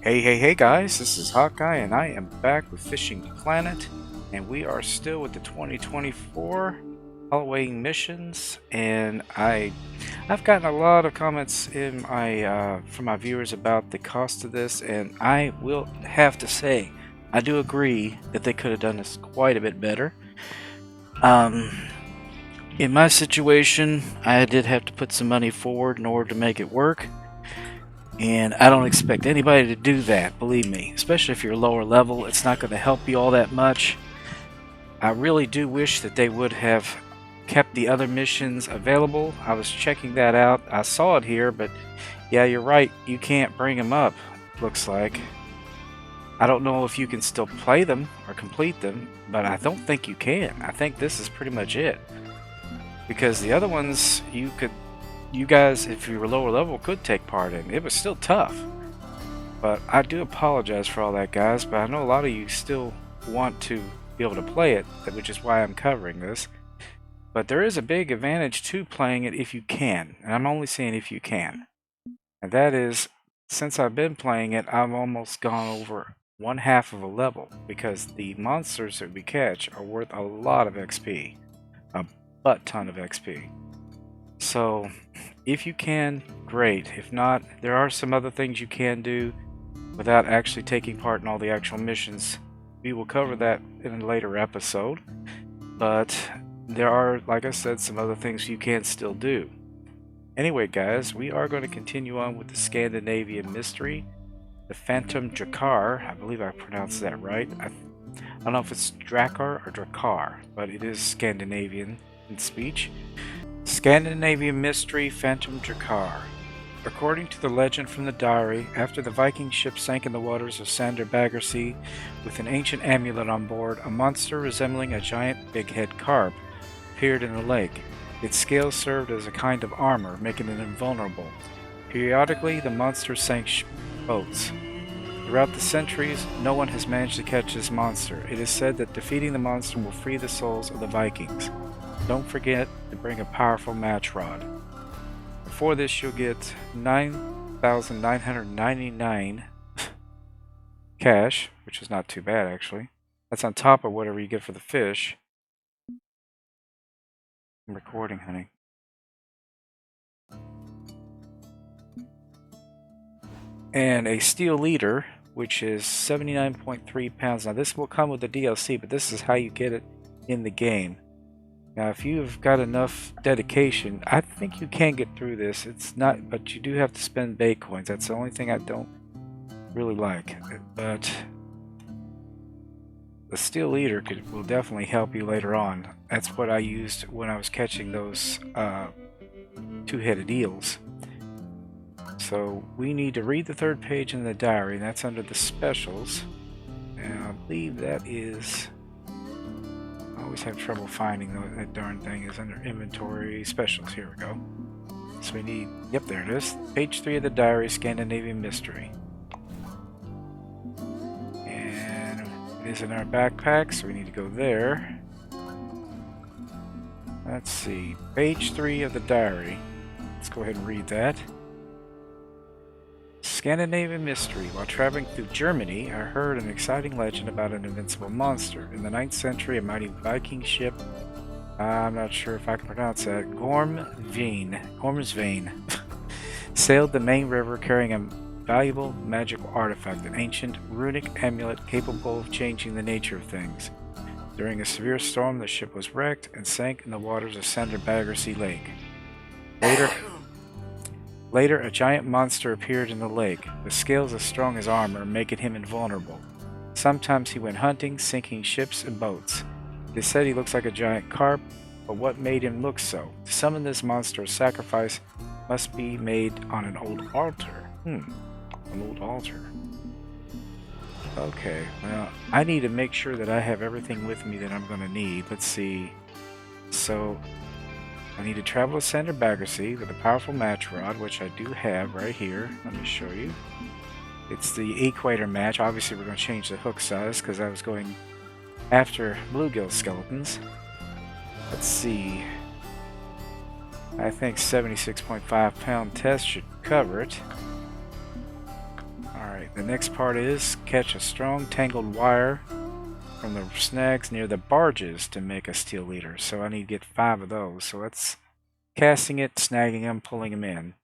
Hey guys, this is Hawkeye and I am back with Fishing Planet, and we are still with the 2024 Halloween missions, and I've gotten a lot of comments in my from my viewers about the cost of this, and I will have to say I do agree that they could have done this quite a bit better. In my situation, I did have to put some money forward in order to make it work. And I don't expect anybody to do that, believe me. Especially if you're lower level, it's not going to help you all that much. I really do wish that they would have kept the other missions available. I was checking that out. I saw it here, but yeah, you're right. You can't bring them up, looks like. I don't know if you can still play them or complete them, but I don't think you can. I think this is pretty much it. Because the other ones, you guys, if you were lower level, could take part in. It was still tough. But I do apologize for all that, guys, but I know a lot of you still want to be able to play it, which is why I'm covering this. But there is a big advantage to playing it if you can, and I'm only saying if you can. And that is, since I've been playing it, I've almost gone over 1/2 of a level, because the monsters that we catch are worth a lot of XP. A butt ton of XP. So, if you can, great. If not, there are some other things you can do without actually taking part in all the actual missions. We will cover that in a later episode. But there are, like I said, some other things you can still do. Anyway, guys, we are going to continue on with the Scandinavian mystery, the Phantom Drakkar. I believe I pronounced that right. I don't know if it's Drakkar or Drakkar, but it is Scandinavian in speech. Scandinavian Mystery, Phantom Drakkar. According to the legend from the diary, after the Viking ship sank in the waters of Sander Baggersee with an ancient amulet on board, a monster resembling a giant big-head carp appeared in the lake. Its scales served as a kind of armor, making it invulnerable. Periodically, the monster sank boats. Throughout the centuries, no one has managed to catch this monster. It is said that defeating the monster will free the souls of the Vikings. Don't forget to bring a powerful match rod. For this, you'll get 9,999 cash, which is not too bad actually. That's on top of whatever you get for the fish. I'm recording, honey. And a steel leader, which is 79.3 pounds. Now this will come with the DLC, but this is how you get it in the game. Now, if you've got enough dedication, I think you can get through this. It's not, but you do have to spend bay coins. That's the only thing I don't really like. But the steel leader will definitely help you later on. That's what I used when I was catching those two-headed eels. So we need to read the 3rd page in the diary, and that's under the specials. And I believe that is... I always have trouble finding that darn thing. Is under inventory specials. Here we go. So we need, yep, there it is. Page 3 of the diary, Scandinavian mystery. And it is in our backpack, so we need to go there. Let's see, page 3 of the diary. Let's go ahead and read that. Scandinavian mystery. While traveling through Germany, I heard an exciting legend about an invincible monster. In the 9th century, a mighty Viking ship, I'm not sure if I can pronounce that, Gormersvein, sailed the main river carrying a valuable magical artifact, an ancient runic amulet capable of changing the nature of things. During a severe storm, the ship was wrecked and sank in the waters of Sander Baggersee Lake. Later, a giant monster appeared in the lake, with scales as strong as armor, making him invulnerable. Sometimes he went hunting, sinking ships and boats. They said he looks like a giant carp, but what made him look so? To summon this monster, a sacrifice must be made on an old altar. An old altar. Okay, well, I need to make sure that I have everything with me that I'm going to need. Let's see. So, I need to travel to Sander Baggersee with a powerful match rod, which I do have right here. Let me show you. It's the equator match. Obviously, we're going to change the hook size because I was going after bluegill skeletons. Let's see. I think 76.5 pound test should cover it. Alright, the next part is catch a strong tangled wire from the snags near the barges to make a steel leader. So I need to get 5 of those. So that's casting it, snagging them, pulling them in.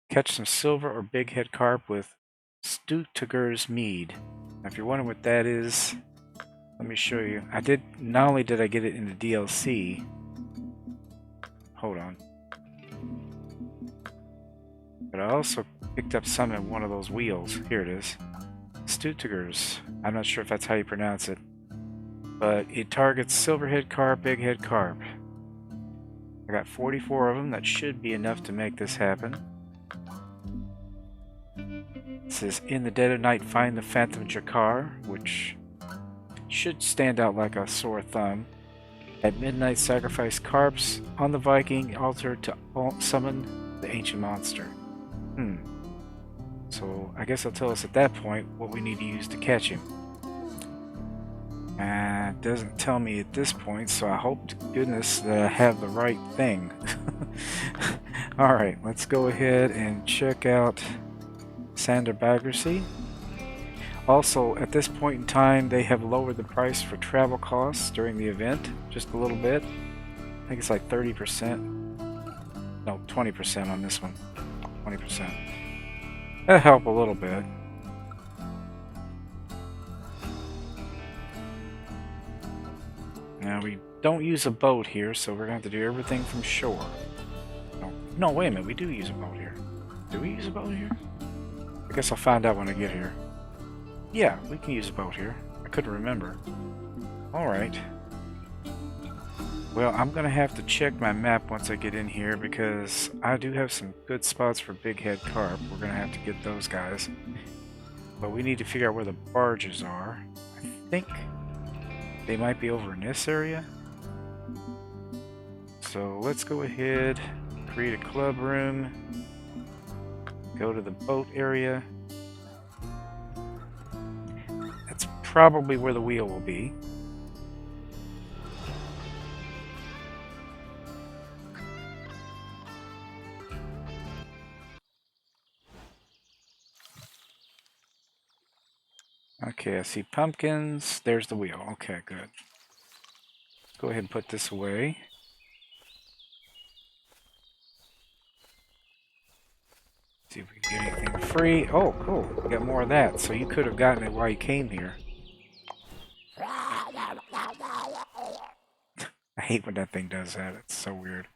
Catch some silver or big head carp with Stutger's mead. Now, if you're wondering what that is, let me show you. Not only did I get it in the DLC, hold on, but I also picked up some in one of those wheels. Here it is. Stutger's. I'm not sure if that's how you pronounce it, but it targets silverhead carp, big head carp. I got 44 of them. That should be enough to make this happen. It says, in the dead of night, find the phantom Drakkar, which should stand out like a sore thumb. At midnight, sacrifice carps on the Viking altar to summon the ancient monster. So I guess it'll tell us at that point what we need to use to catch him. It doesn't tell me at this point, so I hope to goodness that I have the right thing. Alright, let's go ahead and check out Sander Baggersee. Also, at this point in time, they have lowered the price for travel costs during the event just a little bit. I think it's like 30%. No, 20% on this one. 20%. That'll help a little bit. Now, we don't use a boat here, so we're going to have to do everything from shore. No, wait a minute, we do use a boat here. Do we use a boat here? I guess I'll find out when I get here. Yeah, we can use a boat here. I couldn't remember. Alright. Well, I'm going to have to check my map once I get in here because I do have some good spots for big head carp. We're going to have to get those guys. But we need to figure out where the barges are. I think they might be over in this area. So let's go ahead, create a club room, go to the boat area. That's probably where the wheel will be. Okay, I see pumpkins. There's the wheel. Okay, good. Go ahead and put this away. See if we can get anything free. Oh, cool. We got more of that. So you could have gotten it while you came here. I hate when that thing does that. It's so weird.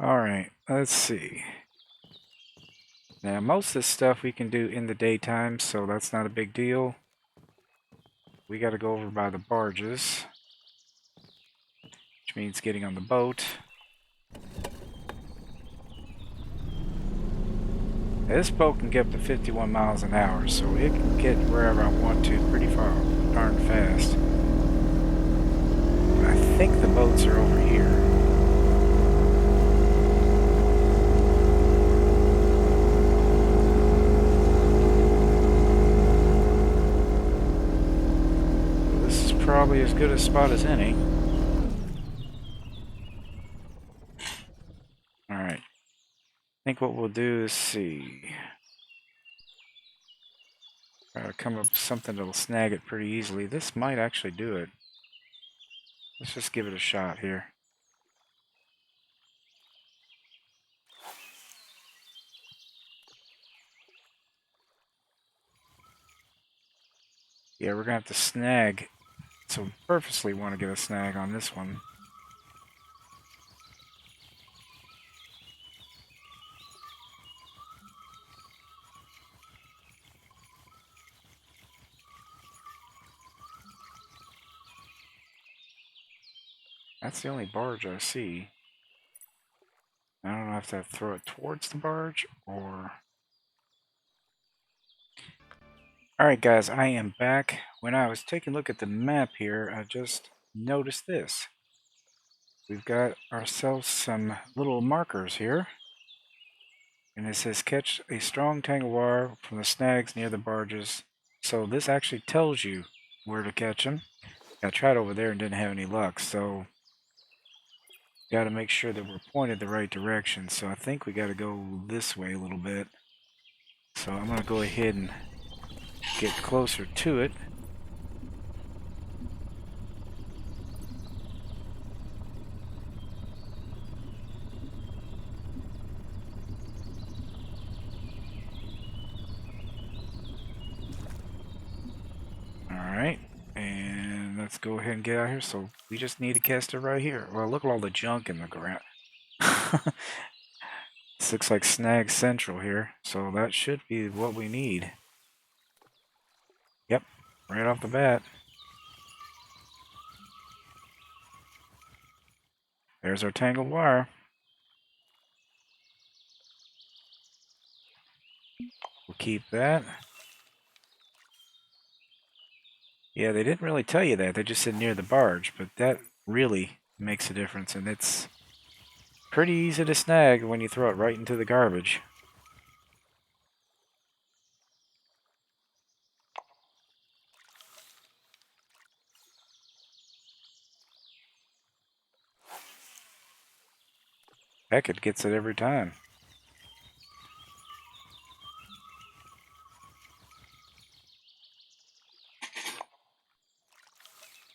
Alright, let's see. Now, most of this stuff we can do in the daytime, so that's not a big deal. We got to go over by the barges, which means getting on the boat. Now, this boat can get up to 51 miles an hour, so it can get wherever I want to pretty far, darn fast. But I think the boats are over here. Probably as good a spot as any. Alright. I think what we'll do is see. Try to come up with something that'll snag it pretty easily. This might actually do it. Let's just give it a shot here. Yeah, we're gonna have to snag. So purposely want to get a snag on this one. That's the only barge I see. I don't know if I have to throw it towards the barge or... Alright guys, I am back. When I was taking a look at the map here, I just noticed this. We've got ourselves some little markers here. And it says catch a strong tangle wire from the snags near the barges. So this actually tells you where to catch them. I tried over there and didn't have any luck, so got to make sure that we're pointed the right direction. So I think we got to go this way a little bit. So I'm going to go ahead and get closer to it. Alright, and let's go ahead and get out here. So we just need to cast it right here. Well, look at all the junk in the ground. This looks like Snag Central here, so that should be what we need. Yep, right off the bat. There's our tangled wire. We'll keep that. Yeah, they didn't really tell you that. They just said near the barge, but that really makes a difference, and it's pretty easy to snag when you throw it right into the garbage. Heck, it gets it every time.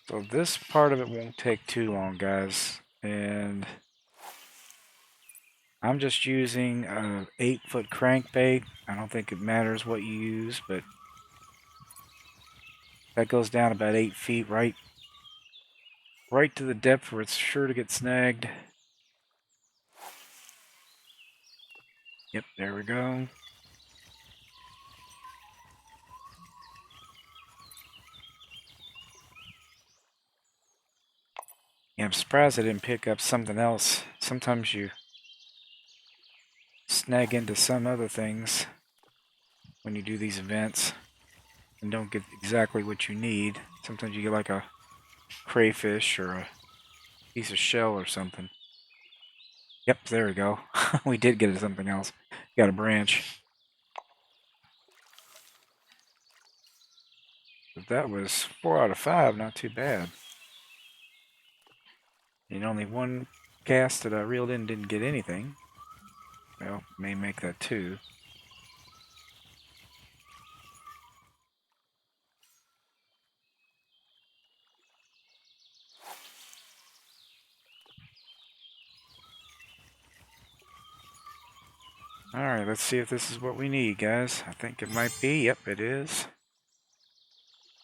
So this part of it won't take too long, guys, and I'm just using a 8-foot crankbait. I don't think it matters what you use, but that goes down about 8 feet, right to the depth where it's sure to get snagged. Yep, there we go. Yeah, I'm surprised I didn't pick up something else. Sometimes you snag into some other things when you do these events and don't get exactly what you need. Sometimes you get like a crayfish or a piece of shell or something. Yep, there we go. We did get something else. Got a branch. But that was 4 out of 5, not too bad. And only one cast that I reeled in didn't get anything. Well, may make that 2. Alright, let's see if this is what we need, guys. I think it might be. Yep, it is.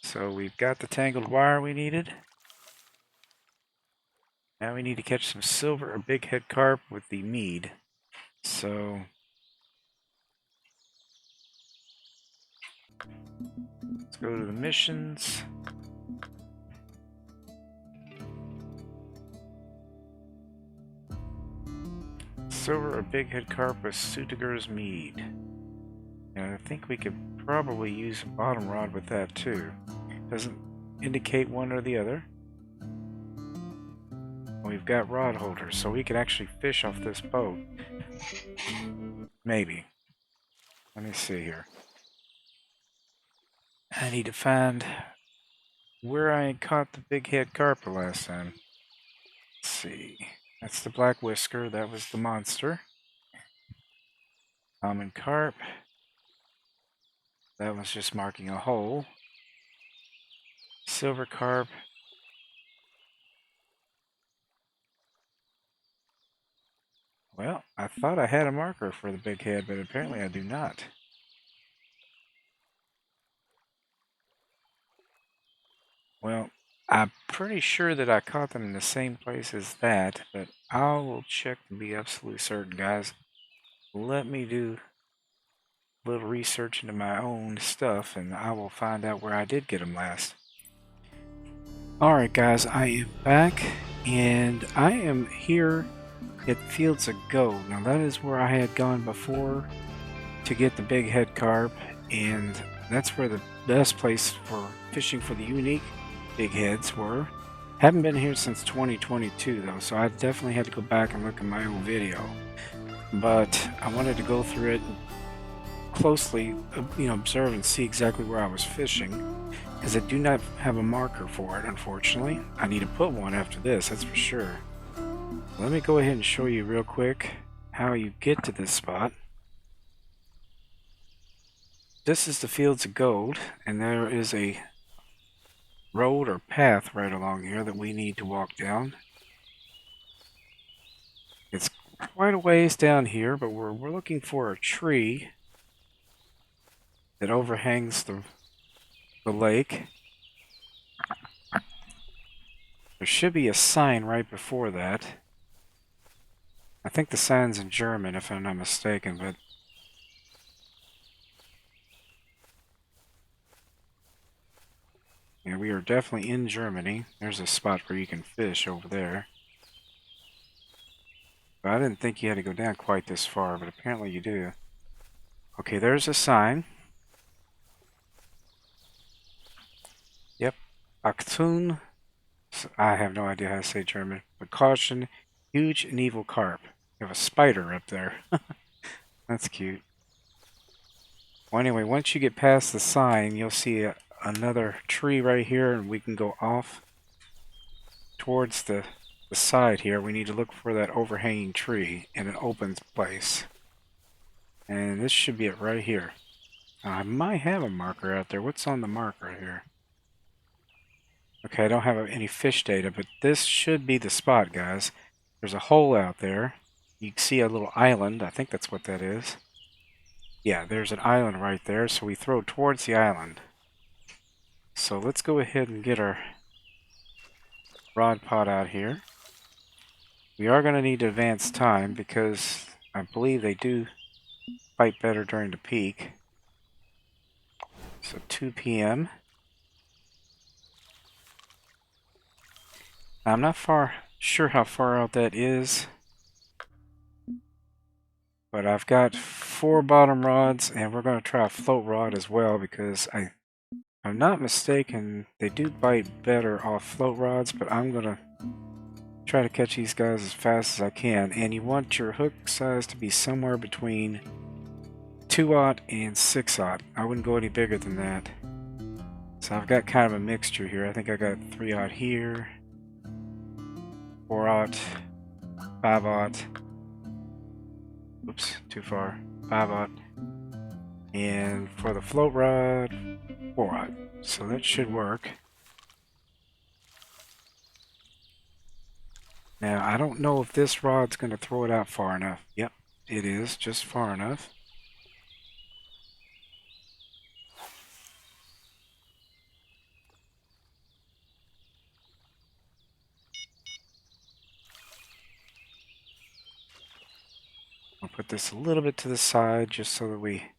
So we've got the tangled wire we needed. Now we need to catch some silver or big head carp with the mead. So let's go to the missions. Silver or big head carp with Sutiger's mead. And I think we could probably use a bottom rod with that too. Doesn't indicate one or the other. We've got rod holders, so we could actually fish off this boat. Maybe. Let me see here. I need to find where I caught the big head carp the last time. Let's see. That's the black whisker. That was the monster. Common carp. That was just marking a hole. Silver carp. Well, I thought I had a marker for the big head, but apparently I do not. Well, I'm pretty sure that I caught them in the same place as that, but I will check to be absolutely certain, guys. Let me do a little research into my own stuff, and I will find out where I did get them last. Alright, guys, I am back, and I am here at Fields of Gold. Now, that is where I had gone before to get the big head carp, and that's where the best place for fishing for the unique big heads were. Haven't been here since 2022 though, so I definitely had to go back and look at my old video. But I wanted to go through it and closely, observe and see exactly where I was fishing, as I do not have a marker for it, unfortunately. I need to put one after this, that's for sure. Let me go ahead and show you real quick how you get to this spot. This is the Fields of Gold, and there is a road or path right along here that we need to walk down. It's quite a ways down here, but we're looking for a tree that overhangs the lake. There should be a sign right before that. I think the sign's in German, if I'm not mistaken, but yeah, we are definitely in Germany. There's a spot where you can fish over there. But I didn't think you had to go down quite this far, but apparently you do. Okay, there's a sign. Yep. Achtung. I have no idea how to say German. But caution, huge and evil carp. You have a spider up there. That's cute. Well, anyway, once you get past the sign, you'll see another tree right here, and we can go off towards the side here. We need to look for that overhanging tree in an open place. And this should be it right here. I might have a marker out there. What's on the marker here? Okay, I don't have any fish data, but this should be the spot, guys. There's a hole out there. You can see a little island. I think that's what that is. Yeah, there's an island right there, so we throw towards the island. So let's go ahead and get our rod pot out here. We are going to need to advance time because I believe they do fight better during the peak. So 2 p.m. I'm not sure how far out that is, but I've got 4 bottom rods, and we're going to try a float rod as well because if I'm not mistaken, they do bite better off float rods, but I'm going to try to catch these guys as fast as I can. And you want your hook size to be somewhere between 2/0 and 6/0. I wouldn't go any bigger than that. So I've got kind of a mixture here. I think I got 3/0 here, 4/0, 5/0. Oops, too far. 5/0. And for the float rod, 4/0. So that should work. Now, I don't know if this rod's going to throw it out far enough. Yep, it is, just far enough. I'll put this a little bit to the side just so that we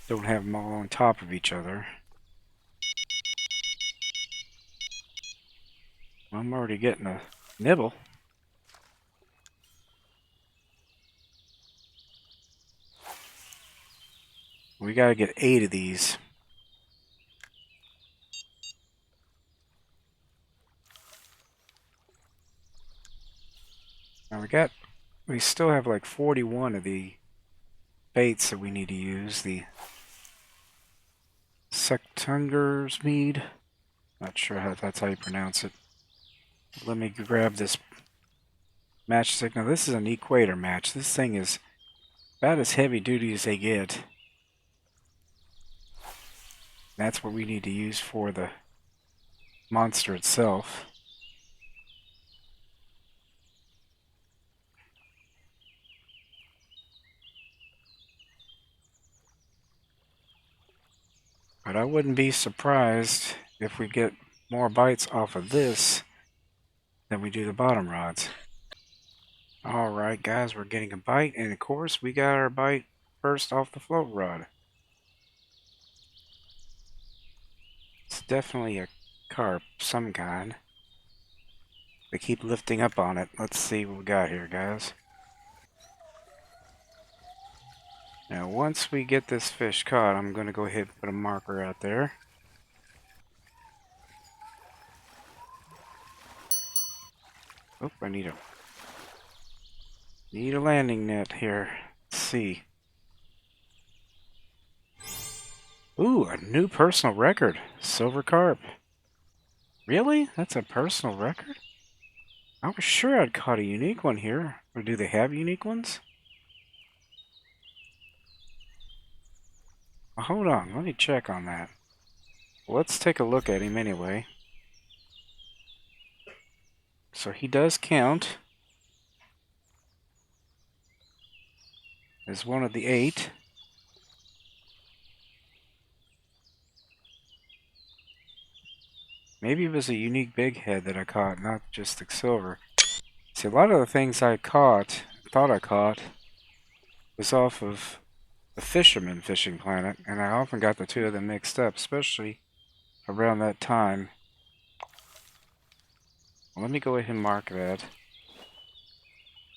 don't have them all on top of each other. I'm already getting a nibble. We gotta get 8 of these. Now we still have like 41 of the baits that we need to use. The Sectunger's mead. Not sure that's how you pronounce it. Let me grab this matchstick. Now this is an equator match. This thing is about as heavy duty as they get. That's what we need to use for the monster itself. But I wouldn't be surprised if we get more bites off of this than we do the bottom rods. Alright guys, we're getting a bite, and of course we got our bite first off the float rod. It's definitely a carp, some kind. They keep lifting up on it. Let's see what we got here, guys. Now once we get this fish caught, I'm going to go ahead and put a marker out there. Oh, I need a landing net here. Let's see. Ooh, a new personal record. Silver carp. Really? That's a personal record? I was sure I'd caught a unique one here. Or do they have unique ones? Well, hold on, let me check on that. Well, let's take a look at him anyway. So he does count as one of the 8. Maybe it was a unique big head that I caught, not just the silver. See, a lot of the things I thought I caught, was off of the Fisherman Fishing Planet, and I often got the two of them mixed up, especially around that time. Well, let me go ahead and mark that.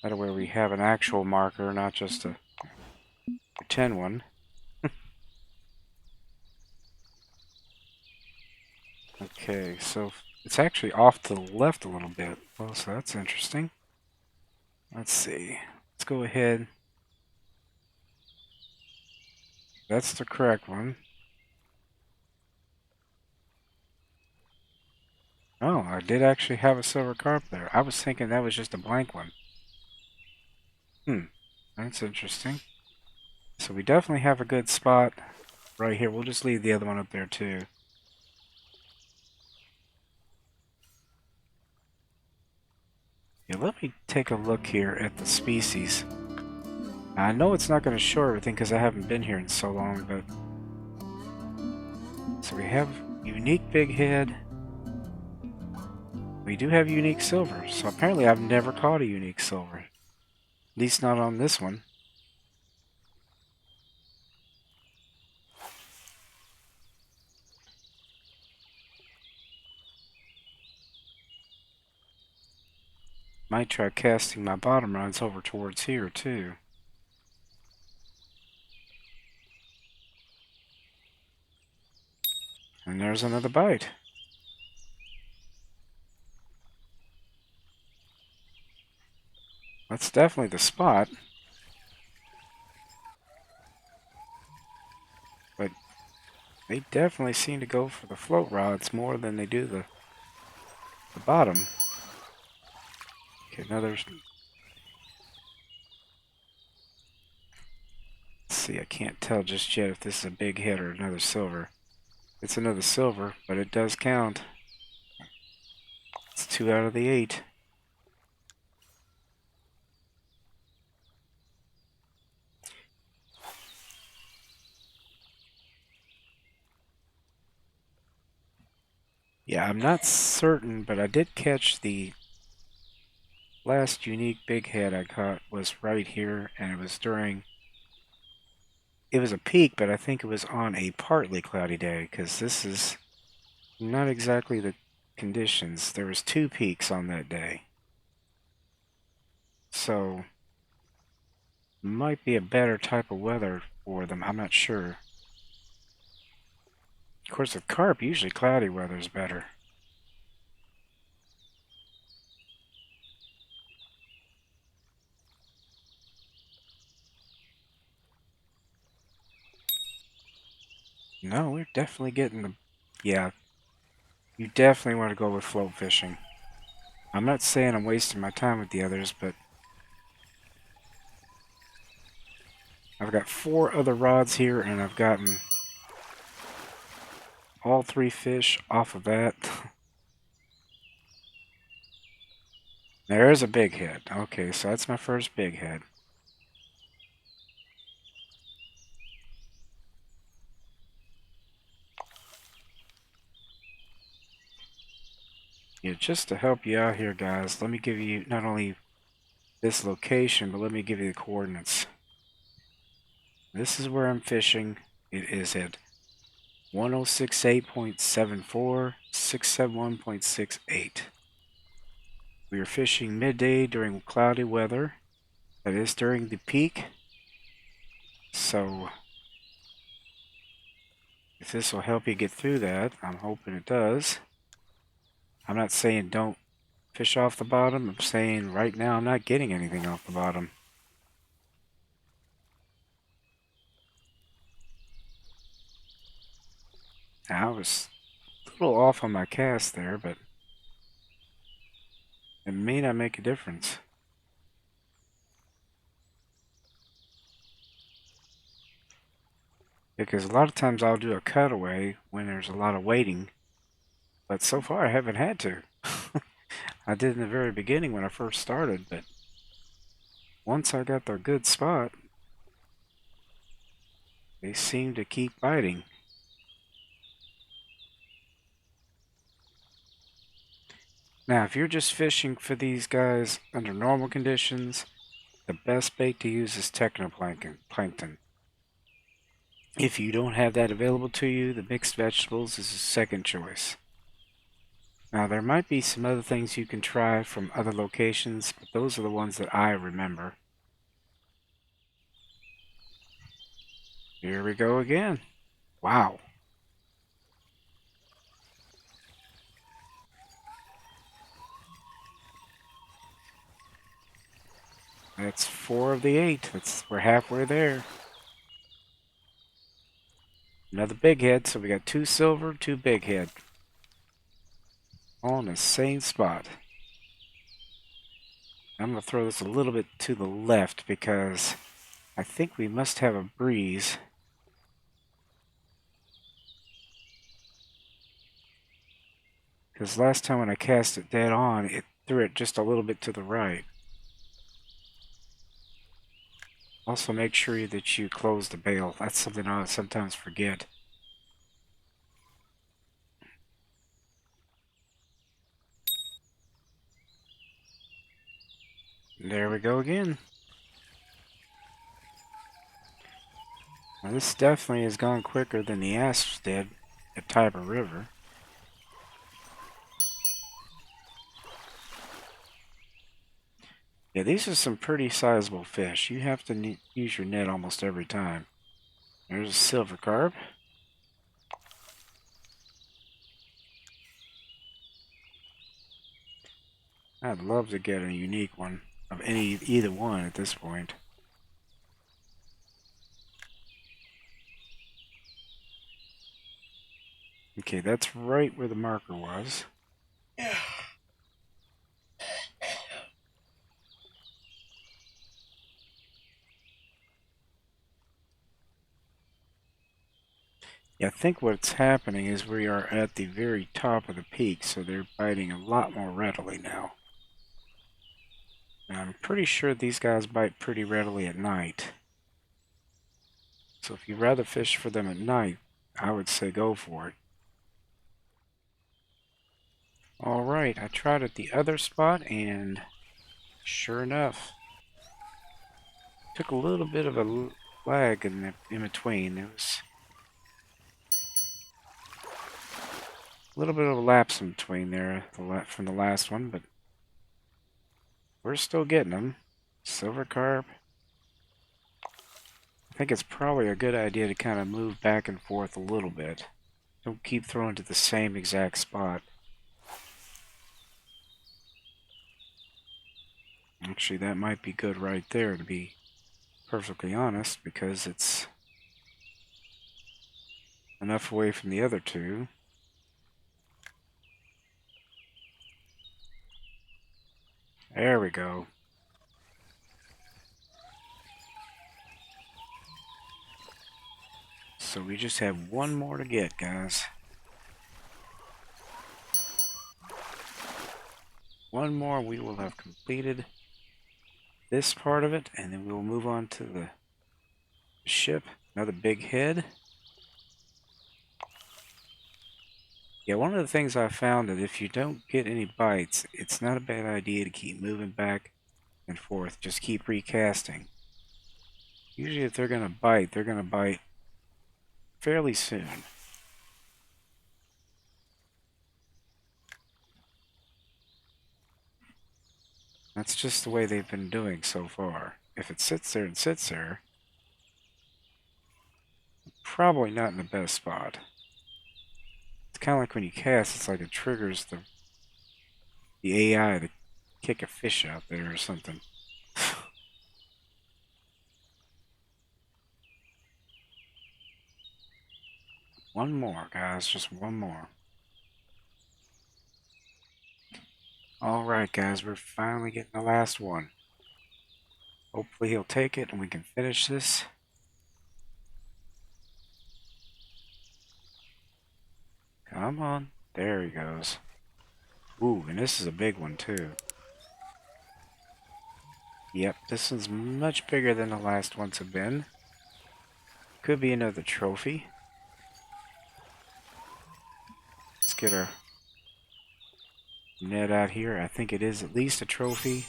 That way we have an actual marker, not just a pretend one. Okay, so it's actually off to the left a little bit. Well, so that's interesting. Let's see. Let's go ahead. That's the correct one. Oh, I did actually have a silver carp there. I was thinking that was just a blank one. That's interesting. So we definitely have a good spot right here. We'll just leave the other one up there too. Yeah, let me take a look here at the species. Now, I know it's not going to show everything because I haven't been here in so long, but... So we have unique big head. We do have unique silver, so apparently I've never caught a unique silver. At least not on this one. Might try casting my bottom rods over towards here too. And there's another bite. That's definitely the spot. But they definitely seem to go for the float rods more than they do the bottom. Okay, another... Let's see, I can't tell just yet if this is a big head or another silver. It's another silver, but it does count. It's 2 out of the 8. Yeah, I'm not certain, but I did catch the last unique big head I caught was right here, and it was during... It was a peak, but I think it was on a partly cloudy day, because this is not exactly the conditions. There was 2 peaks on that day. So, might be a better type of weather for them, I'm not sure. Of course, with carp, usually cloudy weather is better. No, we're definitely getting the... Yeah, you definitely want to go with float fishing. I'm not saying I'm wasting my time with the others, but... I've got 4 other rods here, and I've gotten all 3 fish off of that. There's a big head. Okay, so that's my first big head. Yeah, just to help you out here, guys, let me give you not only this location, but let me give you the coordinates. This is where I'm fishing. It is at 1068.74, 671.68. We are fishing midday during cloudy weather. That is during the peak. So, if this will help you get through that, I'm hoping it does. I'm not saying don't fish off the bottom. I'm saying right now I'm not getting anything off the bottom. Now, I was a little off on my cast there, but it may not make a difference. Because a lot of times I'll do a cutaway when there's a lot of waiting, but so far I haven't had to. I did in the very beginning when I first started, but once I got the good spot, they seem to keep biting. Now, if you're just fishing for these guys under normal conditions, the best bait to use is technoplankton. If you don't have that available to you, the mixed vegetables is a second choice. Now, there might be some other things you can try from other locations, but those are the ones that I remember. Here we go again. Wow. That's 4 of the 8. We're halfway there. Another big head, so we got 2 silver, 2 big head. All in the same spot. I'm going to throw this a little bit to the left because I think we must have a breeze. Because last time when I cast it dead on, it threw it just a little bit to the right. Also make sure that you close the bail. That's something I sometimes forget. There we go again. Now this definitely has gone quicker than the asps did at Tiber River. Yeah, these are some pretty sizable fish. You have to use your net almost every time. There's a silver carp. I'd love to get a unique one of either one at this point. Okay, that's right where the marker was. Yeah, I think what's happening is we are at the very top of the peak, so they're biting a lot more readily now. And I'm pretty sure these guys bite pretty readily at night. So if you'd rather fish for them at night, I would say go for it. Alright, I tried at the other spot and sure enough, took a little bit of a lag in between. It was a little bit of a lapse in between there from the last one, but we're still getting them. Silver carp. I think it's probably a good idea to kind of move back and forth a little bit. Don't keep throwing to the same exact spot. Actually, that might be good right there, to be perfectly honest, because it's enough away from the other two. There we go. So we just have one more to get, guys. One more, we will have completed this part of it, and then we will move on to the ship. Another big head. Yeah, one of the things I found that if you don't get any bites, it's not a bad idea to keep moving back and forth. Just keep recasting. Usually if they're going to bite fairly soon. That's just the way they've been doing so far. If it sits there and sits there, probably not in the best spot. It's kind of like when you cast, it's like it triggers the AI to kick a fish out there or something. One more, guys, just one more. Alright, guys, we're finally getting the last one. Hopefully he'll take it and we can finish this. Come on. There he goes. Ooh, and this is a big one, too. Yep, this one's much bigger than the last ones have been. Could be another trophy. Let's get our net out here. I think it is at least a trophy.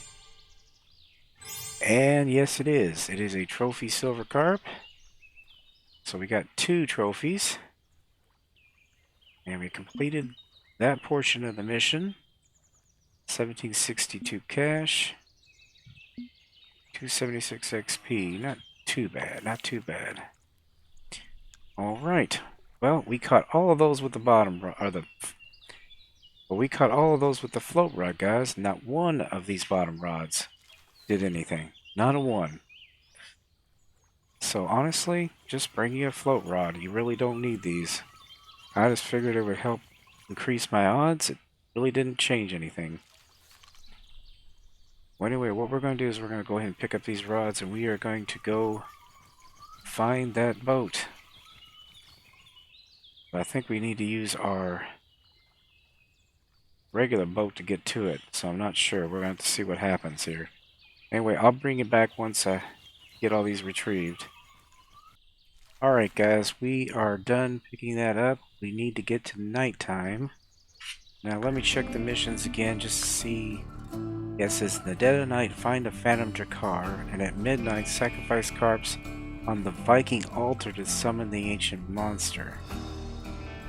And yes, it is. It is a trophy silver carp. So we got 2 trophies. And we completed that portion of the mission. 1762 cash. 276 XP. Not too bad, not too bad. Alright. Well, we caught all of those with the bottom rod, we caught all of those with the float rod, guys. Not one of these bottom rods did anything. Not a one. So honestly, just bring you a float rod. You really don't need these. I just figured it would help increase my odds. It really didn't change anything. Well, anyway, what we're going to do is we're going to go ahead and pick up these rods and we are going to go find that boat. But I think we need to use our regular boat to get to it, so I'm not sure. We're going to have to see what happens here. Anyway, I'll bring it back once I get all these retrieved. Alright guys, we are done picking that up. We need to get to nighttime. Now let me check the missions again just to see. Yes, it says in the dead of night find a phantom Drakkar, and at midnight sacrifice carps on the Viking altar to summon the ancient monster.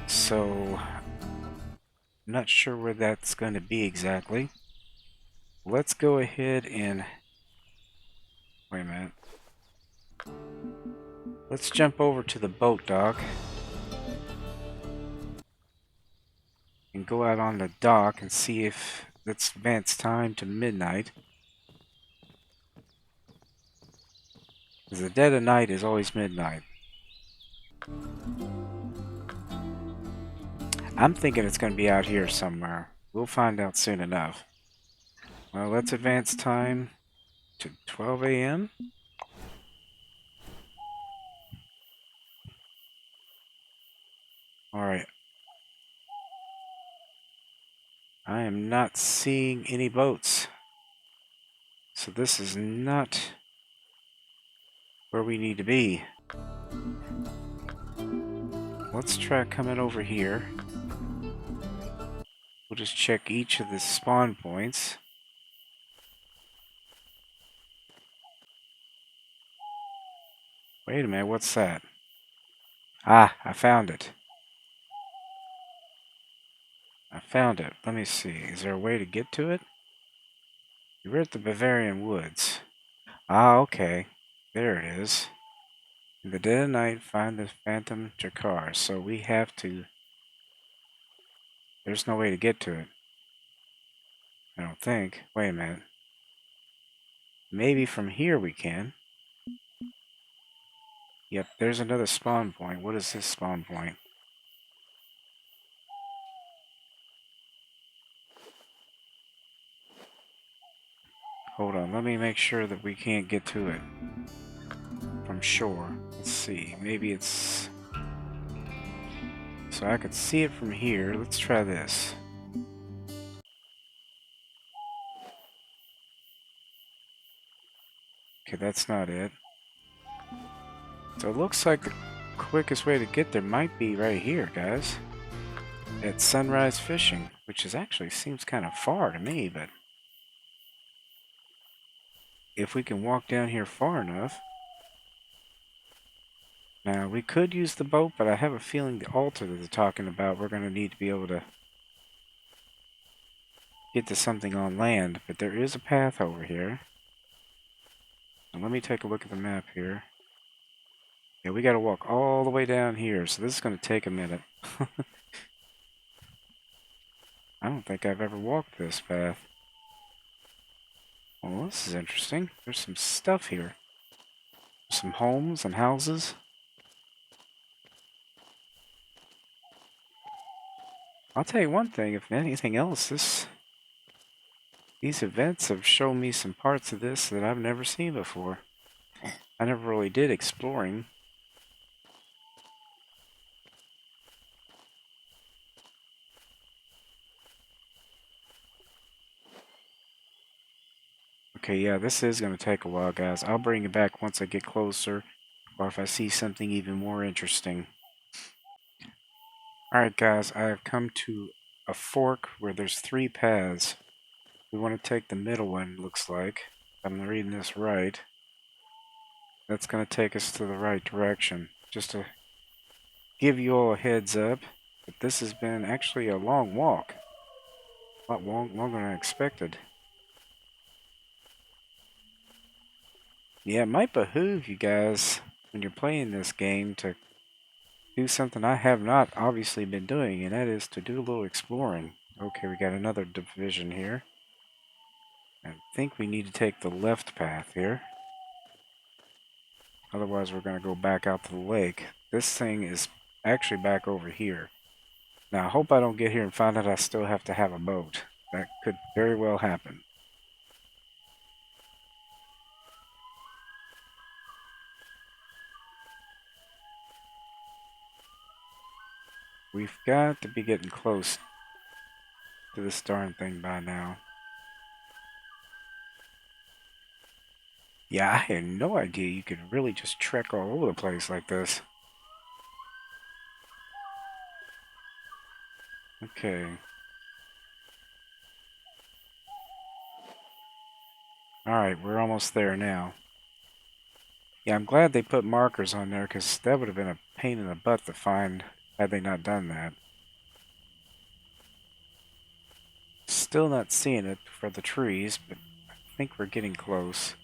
So, I'm not sure where that's going to be exactly. Let's go ahead and... Wait a minute. Let's jump over to the boat dock. And go out on the dock and see if let's advance time to midnight. Because the dead of night is always midnight. I'm thinking it's going to be out here somewhere. We'll find out soon enough. Well, let's advance time to 12 a.m. Alright. I am not seeing any boats. So this is not where we need to be. Let's try coming over here. We'll just check each of the spawn points. Wait a minute, what's that? Ah, I found it. I found it. Let me see. Is there a way to get to it? You're at the Bavarian Woods. Ah, okay. There it is. In the dead of night, find the phantom Drakkar. So we have to... There's no way to get to it. I don't think. Wait a minute. Maybe from here we can. Yep, there's another spawn point. What is this spawn point? Hold on, let me make sure that we can't get to it from shore. Let's see, maybe it's... So I could see it from here. Let's try this. Okay, that's not it. So it looks like the quickest way to get there might be right here, guys. at sunrise fishing, which actually seems kind of far to me, but if we can walk down here far enough. Now, we could use the boat, but I have a feeling the altar that they're talking about, we're going to need to be able to get to something on land, but there is a path over here. And let me take a look at the map here. Yeah, we got to walk all the way down here, so this is going to take a minute. I don't think I've ever walked this path. Well, this is interesting. There's some stuff here. Some homes and houses. I'll tell you one thing, if anything else, these events have shown me some parts of this that I've never seen before. I never really did exploring. Okay, yeah, this is going to take a while, guys. I'll bring it back once I get closer, or if I see something even more interesting. Alright, guys, I have come to a fork where there's 3 paths. We want to take the middle one, looks like. If I'm reading this right. That's going to take us to the right direction. Just to give you all a heads up, but this has been actually a long walk. A lot longer than I expected. Yeah, it might behoove you guys, when you're playing this game, to do something I have not obviously been doing, and that is to do a little exploring. Okay, we got another division here. I think we need to take the left path here. Otherwise, we're going to go back out to the lake. This thing is actually back over here. Now, I hope I don't get here and find out I still have to have a boat. That could very well happen. We've got to be getting close to this darn thing by now. Yeah, I had no idea you could really just trek all over the place like this. Okay. Alright, we're almost there now. Yeah, I'm glad they put markers on there, because that would have been a pain in the butt to find had they not done that. Still not seeing it for the trees, but I think we're getting close.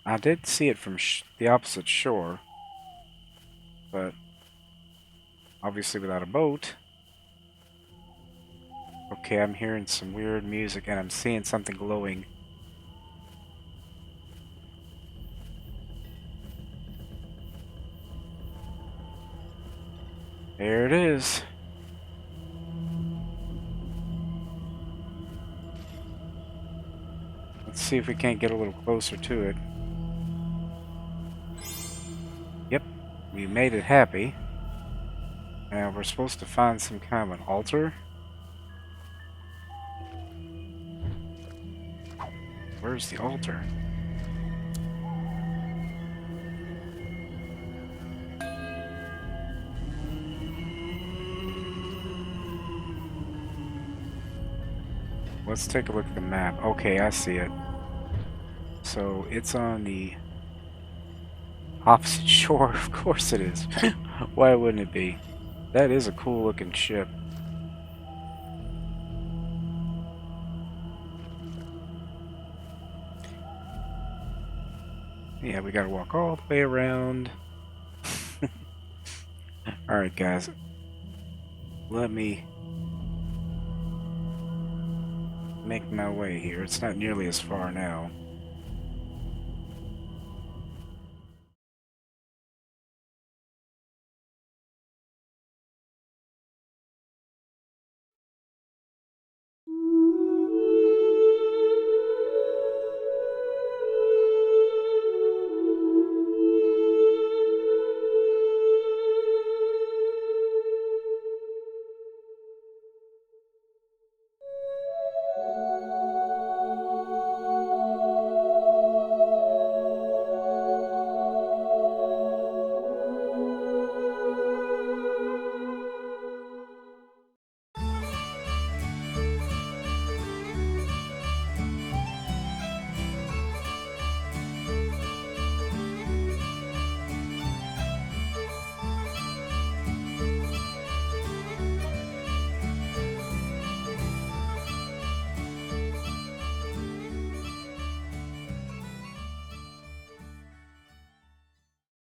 I did see it from the opposite shore, but obviously without a boat. Okay, I'm hearing some weird music and I'm seeing something glowing. There it is. Let's see if we can't get a little closer to it. Yep, we made it happy. Now we're supposed to find some kind of an altar. Where's the altar? Let's take a look at the map. Okay, I see it. So it's on the opposite shore. Of course it is. Why wouldn't it be? That is a cool looking ship. Yeah, we gotta walk all the way around. Alright, guys. Let me make my way here. It's not nearly as far now.